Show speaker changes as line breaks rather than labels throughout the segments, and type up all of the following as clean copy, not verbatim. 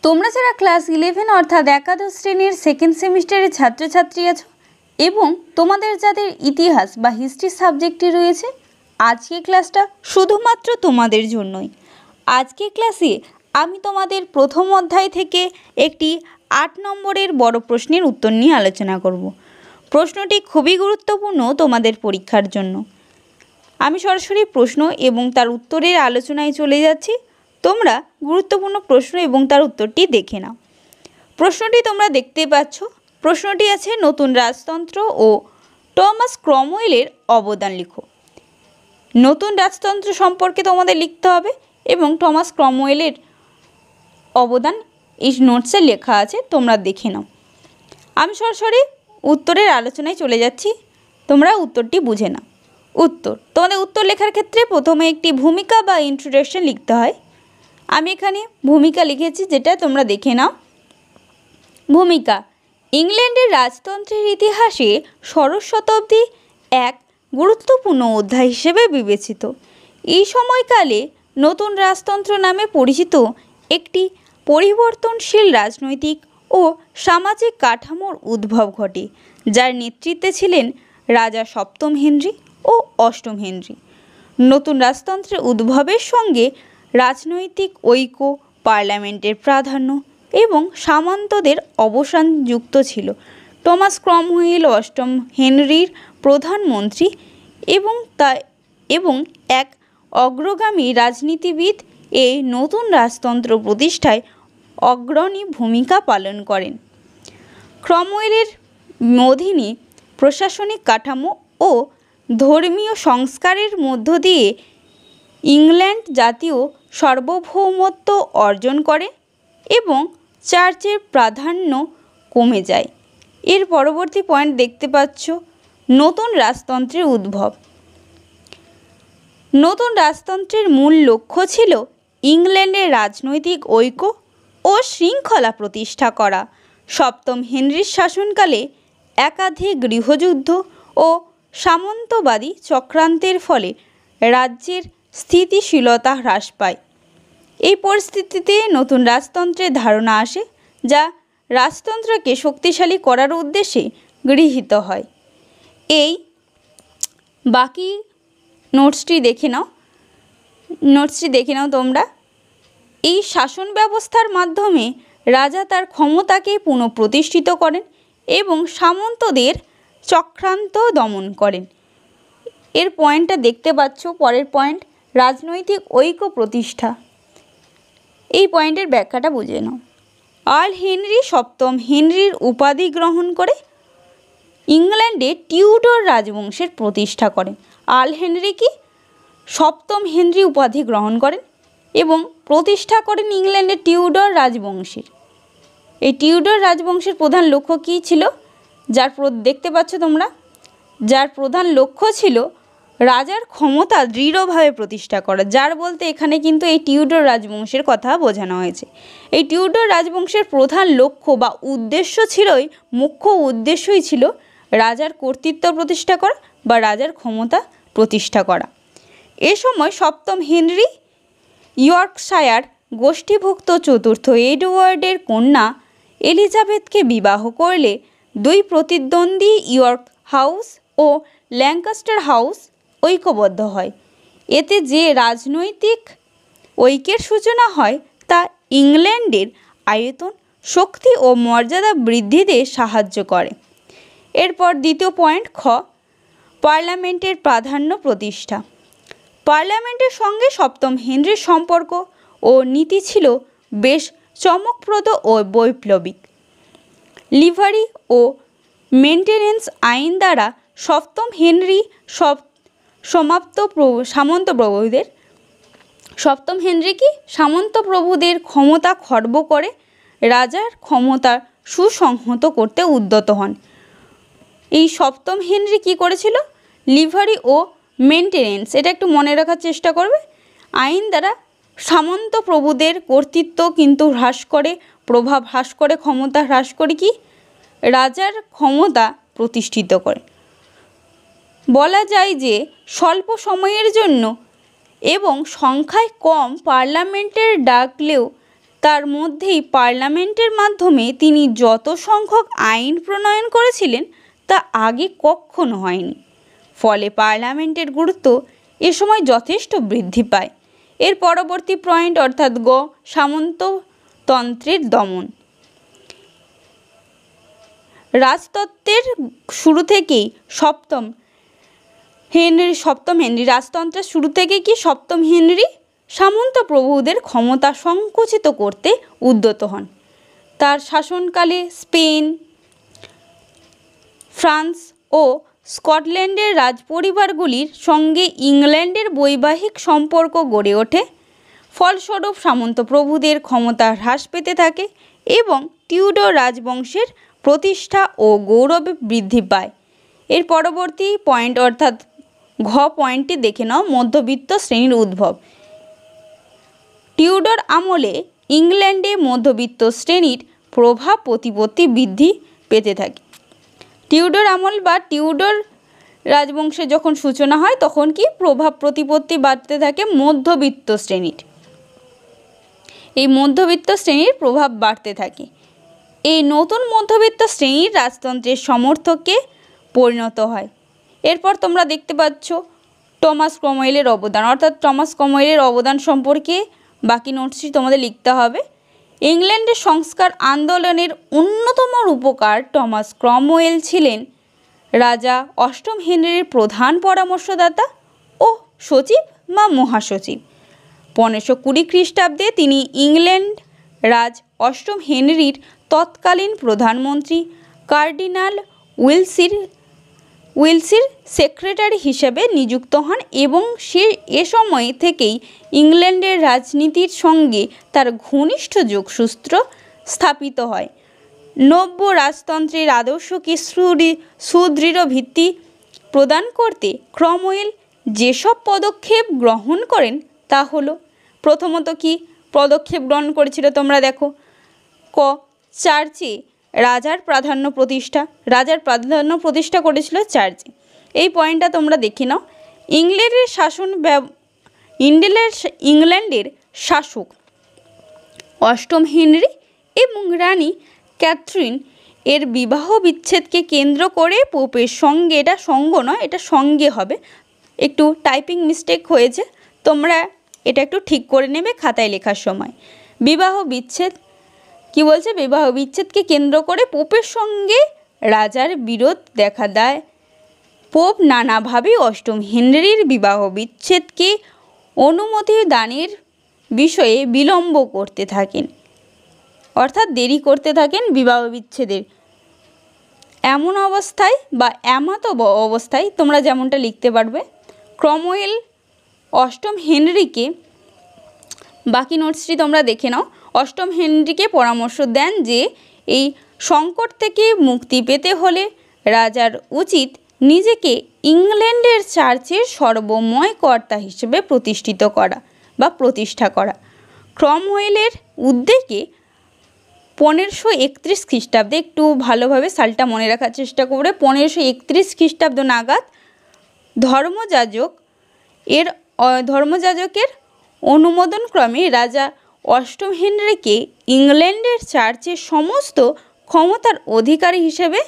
তোমরা যারা ক্লাস 11 অর্থাৎ একাদশ শ্রেণীর সেকেন্ড সেমিস্টারের ছাত্রছাত্রী আছো এবং তোমাদের যাদের ইতিহাস বা হিস্ট্রি সাবজেক্টটি রয়েছে, আজকের ক্লাসটা শুধুমাত্র তোমাদের জন্যই। আজকের ক্লাসে আমি তোমাদের প্রথম অধ্যায় থেকে একটি 8 নম্বরের বড় প্রশ্নের উত্তর নিয়ে আলোচনা করব। প্রশ্নটি খুবই গুরুত্বপূর্ণ তোমাদের পরীক্ষার জন্য। আমি সরাসরি প্রশ্ন এবং তার উত্তরের আলোচনায় চলে যাচ্ছি। তোমরা গুরুত্বপূর্ণ প্রশ্ন এবং তার উত্তরটি দেখে নাও। প্রশ্নটি তোমরা দেখতে পাচ্ছ। প্রশ্নটি আছে, নতুন রাজতন্ত্র ও টমাস ক্রমওয়েলের অবদান লিখো। নতুন রাজতন্ত্র সম্পর্কে তোমাদের লিখতে হবে এবং টমাস ক্রমওয়েলের অবদান এই নোটসে লেখা আছে, তোমরা দেখে নাও। আমি সরাসরি উত্তরের আলোচনায় চলে যাচ্ছি, তোমরা উত্তরটি বুঝে নাও। উত্তর, তোমাদের উত্তর লেখার ক্ষেত্রে প্রথমে একটি ভূমিকা বা ইন্ট্রোডাকশন লিখতে হয়। আমি এখানে ভূমিকা লিখেছি, যেটা তোমরা দেখে নাও। ভূমিকা: ইংল্যান্ডের রাজতন্ত্রের ইতিহাসে ষোড়শ শতাব্দী এক গুরুত্বপূর্ণ অধ্যায় হিসেবে বিবেচিত। এই সময়কালে নতুন রাজতন্ত্র নামে পরিচিত একটি পরিবর্তনশীল রাজনৈতিক ও সামাজিক কাঠামোর উদ্ভব ঘটে, যার নেতৃত্বে ছিলেন রাজা সপ্তম হেনরি ও অষ্টম হেনরি। নতুন রাজতন্ত্রের উদ্ভবের সঙ্গে রাজনৈতিক ঐক্য, পার্লামেন্টের প্রাধান্য এবং সামন্তদের অবসান যুক্ত ছিল। টমাস ক্রমওয়েল অষ্টম হেনরির প্রধানমন্ত্রী এবং এক অগ্রগামী রাজনীতিবিদ এই নতুন রাজতন্ত্র প্রতিষ্ঠায় অগ্রণী ভূমিকা পালন করেন। ক্রমওয়েলের অধীনে প্রশাসনিক কাঠামো ও ধর্মীয় সংস্কারের মধ্য দিয়ে ইংল্যান্ড জাতীয় সার্বভৌমত্ব অর্জন করে এবং চার্চের প্রাধান্য কমে যায়। এর পরবর্তী পয়েন্ট দেখতে পাচ্ছ, নতুন রাজতন্ত্রের উদ্ভব। নতুন রাজতন্ত্রের মূল লক্ষ্য ছিল ইংল্যান্ডের রাজনৈতিক ঐক্য ও শৃঙ্খলা প্রতিষ্ঠা করা। সপ্তম হেনরির শাসনকালে একাধিক গৃহযুদ্ধ ও সামন্তবাদী চক্রান্তের ফলে রাজ্যের স্থিতিশীলতা হ্রাস পায়। এই পরিস্থিতিতে নতুন রাজতন্ত্রের ধারণা আসে, যা রাজতন্ত্রকে শক্তিশালী করার উদ্দেশ্যে গৃহীত হয়। এই বাকি নোটসটি দেখে নাও তোমরা। এই শাসন ব্যবস্থার মাধ্যমে রাজা তার ক্ষমতাকে পুনঃপ্রতিষ্ঠিত করেন এবং সামন্তদের চক্রান্ত দমন করেন। এর পয়েন্টটা দেখতে পাচ্ছ, পরের পয়েন্ট, রাজনৈতিক ঐক্য প্রতিষ্ঠা। এই পয়েন্টের ব্যাখ্যাটা বুঝে নাও। আর্ল হেনরি সপ্তম হেনরির উপাধি গ্রহণ করে ইংল্যান্ডে টিউডর রাজবংশের প্রতিষ্ঠা করেন। আর্ল হেনরি কি সপ্তম হেনরি উপাধি গ্রহণ করেন এবং প্রতিষ্ঠা করেন ইংল্যান্ডের টিউডর রাজবংশের। এই টিউডর রাজবংশের প্রধান লক্ষ্য কী ছিল? দেখতে পাচ্ছ তোমরা, যার প্রধান লক্ষ্য ছিল রাজার ক্ষমতা দৃঢ়ভাবে প্রতিষ্ঠা করা। যার বলতে এখানে কিন্তু এই টিউডর রাজবংশের কথা বোঝানো হয়েছে। এই টিউডর রাজবংশের প্রধান লক্ষ্য বা মুখ্য উদ্দেশ্যই ছিল রাজার কর্তৃত্ব প্রতিষ্ঠা করা বা রাজার ক্ষমতা প্রতিষ্ঠা করা। এ সময় সপ্তম হেনরি ইয়র্কশায়ার গোষ্ঠীভুক্ত চতুর্থ এডওয়ার্ডের কন্যা এলিজাবেথকে বিবাহ করলে দুই প্রতিদ্বন্দ্বী ইয়র্ক হাউস ও ল্যাঙ্কাস্টার হাউস ঐক্যবদ্ধ হয়। এতে যে রাজনৈতিক ঐক্যের সূচনা হয় তা ইংল্যান্ডের আয়তন, শক্তি ও মর্যাদা বৃদ্ধিতে সাহায্য করে। এরপর দ্বিতীয় পয়েন্ট, খ, পার্লামেন্টের প্রাধান্য প্রতিষ্ঠা। পার্লামেন্টের সঙ্গে সপ্তম হেনরির সম্পর্ক ও নীতি ছিল বেশ চমকপ্রদ ও বৈপ্লবিক। লিভারি ও মেনটেনেন্স আইন দ্বারা সপ্তম হেনরি সামন্তপ্রভুদের ক্ষমতা খর্ব করে রাজার ক্ষমতা সুসংহত করতে উদ্যত হন। এই সপ্তম হেনরি কি করেছিল? লিভারি ও মেনটেনেন্স, এটা একটু মনে রাখার চেষ্টা করবে। আইন দ্বারা সামন্ত প্রভুদের কর্তৃত্ব কিন্তু হ্রাস করে, প্রভাব হ্রাস করে, ক্ষমতা হ্রাস করে, কি রাজার ক্ষমতা প্রতিষ্ঠিত করে। বলা যায় যে স্বল্প সময়ের জন্য এবং সংখ্যায় কম পার্লামেন্টের ডাকলেও তার মধ্যেই পার্লামেন্টের মাধ্যমে তিনি যত সংখ্যক আইন প্রণয়ন করেছিলেন তা আগে কখনো হয়নি। ফলে পার্লামেন্টের গুরুত্ব এ সময় যথেষ্ট বৃদ্ধি পায়। এর পরবর্তী পয়েন্ট অর্থাৎ গ, সামন্ততন্ত্রের দমন। রাজতত্ত্বের শুরু থেকেই সপ্তম হেনরি রাজতন্ত্রের শুরু থেকে কি সপ্তম হেনরি সামন্ত প্রভুদের ক্ষমতা সংকুচিত করতে উদ্যত হন। তার শাসনকালে স্পেন, ফ্রান্স ও স্কটল্যান্ডের রাজপরিবারগুলির সঙ্গে ইংল্যান্ডের বৈবাহিক সম্পর্ক গড়ে ওঠে। ফলস্বরূপ সামন্ত প্রভুদের ক্ষমতা হ্রাস পেতে থাকে এবং টিউডর রাজবংশের প্রতিষ্ঠা ও গৌরবে বৃদ্ধি পায়। এর পরবর্তী পয়েন্ট অর্থাৎ ঘ পয়েন্টটি দেখে নাও, মধ্যবিত্ত শ্রেণীর উদ্ভব। টিউডর আমলে ইংল্যান্ডে মধ্যবিত্ত শ্রেণীর প্রভাব প্রতিপত্তি বৃদ্ধি পেতে থাকে। টিউডর আমল বা টিউডর রাজবংশের যখন সূচনা হয় তখন কি প্রভাব প্রতিপত্তি বাড়তে থাকে মধ্যবিত্ত শ্রেণীর। এই মধ্যবিত্ত শ্রেণীর প্রভাব বাড়তে থাকে। এই নতুন মধ্যবিত্ত শ্রেণীর রাজতন্ত্রের সমর্থকে পরিণত হয়। এরপর তোমরা দেখতে পাচ্ছ টমাস ক্রমওয়েলের অবদান, অর্থাৎ টমাস ক্রমওয়েলের অবদান সম্পর্কে বাকি নোটসটি তোমাদের লিখতে হবে। ইংল্যান্ডের সংস্কার আন্দোলনের অন্যতম রূপকার টমাস ক্রমওয়েল ছিলেন রাজা অষ্টম হেনরির প্রধান পরামর্শদাতা ও সচিব বা মহাসচিব। 1520 খ্রিস্টাব্দে তিনি ইংল্যান্ড রাজ অষ্টম হেনরির তৎকালীন প্রধানমন্ত্রী কার্ডিনাল উইলসির সেক্রেটারি হিসেবে নিযুক্ত হন এবং এ সময় থেকেই ইংল্যান্ডের রাজনীতির সঙ্গে তার ঘনিষ্ঠ যোগসূত্র স্থাপিত হয়। নব্য রাজতন্ত্রের আদর্শকে সুদৃঢ় ভিত্তি প্রদান করতে ক্রমওয়েল যেসব পদক্ষেপ গ্রহণ করেন তা হলো, প্রথমত কি পদক্ষেপ গ্রহণ করেছিল তোমরা দেখো, ক, চার্চে রাজার প্রাধান্য প্রতিষ্ঠা করেছিল চার্চে। এই পয়েন্টটা তোমরা দেখে নাও। ইংল্যান্ডের শাসক অষ্টম হেনরি এবং রানী ক্যাথরিন এর বিবাহ বিচ্ছেদকে কেন্দ্র করে পোপের সঙ্গে, এটা সঙ্গ নয়, এটা সঙ্গে হবে, একটু টাইপিং মিস্টেক হয়েছে, তোমরা এটা একটু ঠিক করে নেবে খাতায় লেখার সময়। বিবাহ বিচ্ছেদ কি বলছে, বিবাহ বিচ্ছেদকে কেন্দ্র করে পোপের সঙ্গে রাজার বিরোধ দেখা দেয়। পোপ নানাভাবে অষ্টম হেনরির বিবাহ বিচ্ছেদকে অনুমতি দানের বিষয়ে বিলম্ব করতে থাকেন, অর্থাৎ দেরি করতে থাকেন বিবাহ বিচ্ছেদের। এমন অবস্থায় বা এমতো অবস্থায় তোমরা যেমনটা লিখতে পারবে, ক্রমওয়েল অষ্টম হেনরিকে, বাকি নোটসটি তোমরা দেখে নাও, অষ্টম হেনরিকে পরামর্শ দেন যে এই সংকট থেকে মুক্তি পেতে হলে রাজার উচিত নিজেকে ইংল্যান্ডের চার্চের সর্বময় কর্তা হিসেবে প্রতিষ্ঠা করা। ক্রমওয়েলের উদ্যোগে 1531 খ্রিস্টাব্দে, একটু ভালোভাবে সালটা মনে রাখার চেষ্টা করে, 1531 খ্রিস্টাব্দ নাগাদ ধর্মযাজকের অনুমোদন ক্রমে রাজা অষ্টম হেনরিকে ইংল্যান্ডের চার্চের সমস্ত ক্ষমতার অধিকারী হিসেবে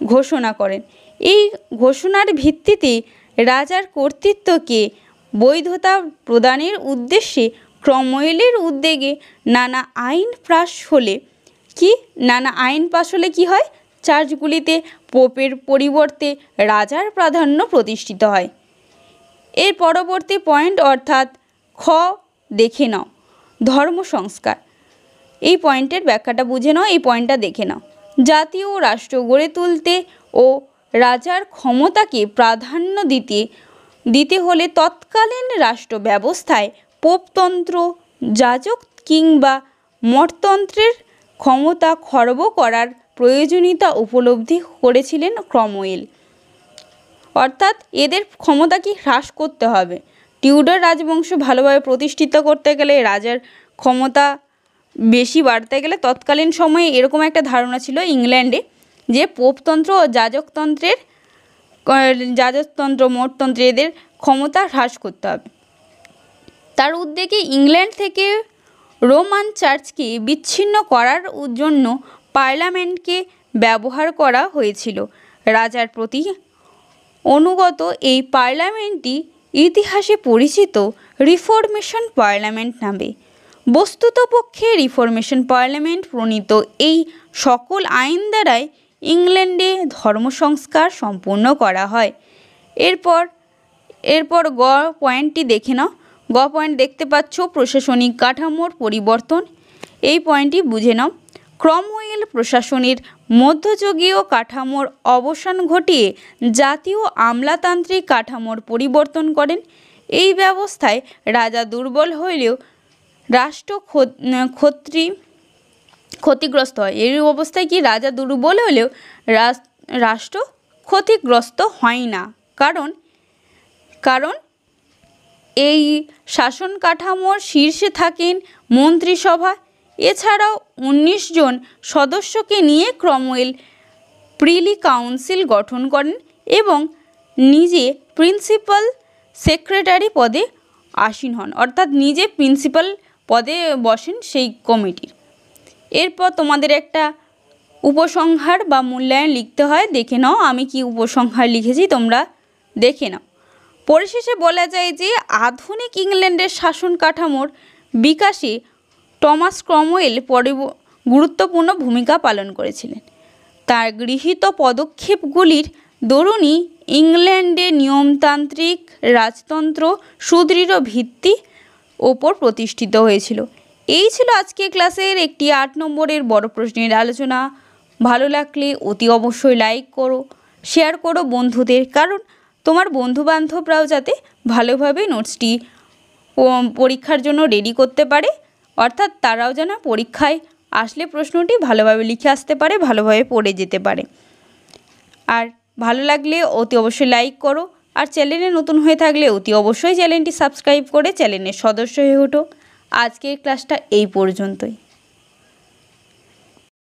ঘোষণা করেন। এই ঘোষণার ভিত্তিতে রাজার কর্তৃত্বকে বৈধতা প্রদানের উদ্দেশ্যে ক্রমওয়েলের উদ্যোগে নানা আইন পাশ হলে কি হয়, চার্চগুলিতে পোপের পরিবর্তে রাজার প্রাধান্য প্রতিষ্ঠিত হয়। এর পরবর্তী পয়েন্ট অর্থাৎ খ দেখে নাও, ধর্ম সংস্কার। এই পয়েন্টের ব্যাখ্যাটা বুঝে নাও, এই পয়েন্টটা দেখে নাও। জাতীয় রাষ্ট্র গড়ে তুলতে ও রাজার ক্ষমতাকে প্রাধান্য দিতে হলে তৎকালীন রাষ্ট্র ব্যবস্থায় পোপতন্ত্র, যাজক কিংবা মঠতন্ত্রের ক্ষমতা খর্ব করার প্রয়োজনীয়তা উপলব্ধি করেছিলেন ক্রমওয়েল। অর্থাৎ এদের ক্ষমতাকে হ্রাস করতে হবে। টিউডর রাজবংশ ভালোভাবে প্রতিষ্ঠিত করতে গেলে, রাজার ক্ষমতা বেশি বাড়তে গেলে তৎকালীন সময়ে এরকম একটা ধারণা ছিল ইংল্যান্ডে যে পোপতন্ত্র ও যাজকতন্ত্র, মঠতন্ত্র এদের ক্ষমতা হ্রাস করতে হবে। তার উদ্যোগে ইংল্যান্ড থেকে রোমান চার্চকে বিচ্ছিন্ন করার জন্য পার্লামেন্টকে ব্যবহার করা হয়েছিল। রাজার প্রতি অনুগত এই পার্লামেন্টটি ইতিহাসে পরিচিত রিফরমেশন পার্লামেন্ট নামে। বস্তুতপক্ষে রিফরমেশন পার্লামেন্ট প্রণীত এই সকল আইন দ্বারাই ইংল্যান্ডে ধর্ম সংস্কার সম্পূর্ণ করা হয়। এরপর গ পয়েন্টটি দেখে নাও। গ পয়েন্ট দেখতে পাচ্ছ প্রশাসনিক কাঠামোর পরিবর্তন। এই পয়েন্টটি বুঝে নাও। ক্রমওয়েল প্রশাসনের মধ্যযুগীয় কাঠামোর অবসান ঘটিয়ে জাতীয় আমলাতান্ত্রিক কাঠামোর পরিবর্তন করেন। এই ব্যবস্থায় রাজা দুর্বল হইলেও রাষ্ট্র ক্ষতিগ্রস্ত হয়। এই অবস্থায় কি রাজা দুর্বল হলেও রাষ্ট্র ক্ষতিগ্রস্ত হয় না, কারণ এই শাসন কাঠামোর শীর্ষে থাকেন মন্ত্রিসভা। এছাড়াও 19 জন সদস্যকে নিয়ে ক্রমওয়েল প্রিলি কাউন্সিল গঠন করেন এবং নিজে প্রিন্সিপাল সেক্রেটারি পদে আসীন হন, অর্থাৎ নিজে প্রিন্সিপাল পদে বসেন সেই কমিটির। এরপর তোমাদের একটা উপসংহার বা মূল্যায়ন লিখতে হয়। দেখে নাও আমি কি উপসংহার লিখেছি, তোমরা দেখে নাও। পরিশেষে বলা যায় যে আধুনিক ইংল্যান্ডের শাসন কাঠামোর বিকাশে টমাস ক্রমওয়েল গুরুত্বপূর্ণ ভূমিকা পালন করেছিলেন। তার গৃহীত পদক্ষেপগুলির দরুনই ইংল্যান্ডে নিয়মতান্ত্রিক রাজতন্ত্র সুদৃঢ় ভিত্তি ওপর প্রতিষ্ঠিত হয়েছিল। এই ছিল আজকের ক্লাসের একটি 8 নম্বরের বড় প্রশ্নের আলোচনা। ভালো লাগলে অতি অবশ্যই লাইক করো, শেয়ার করো বন্ধুদের, কারণ তোমার বন্ধুবান্ধবরাও যাতে ভালোভাবে নোটসটি পরীক্ষার জন্য রেডি করতে পারে, অর্থাৎ তারাও যেন পরীক্ষায় আসলে প্রশ্নটি ভালোভাবে লিখে আসতে পারে, ভালোভাবে পড়ে যেতে পারে। আর ভালো লাগলে অতি অবশ্যই লাইক করো, আর চ্যানেলে নতুন হয়ে থাকলে অতি অবশ্যই চ্যানেলটি সাবস্ক্রাইব করে চ্যানেলের সদস্য হয়ে ওঠো। আজকের ক্লাসটা এই পর্যন্তই।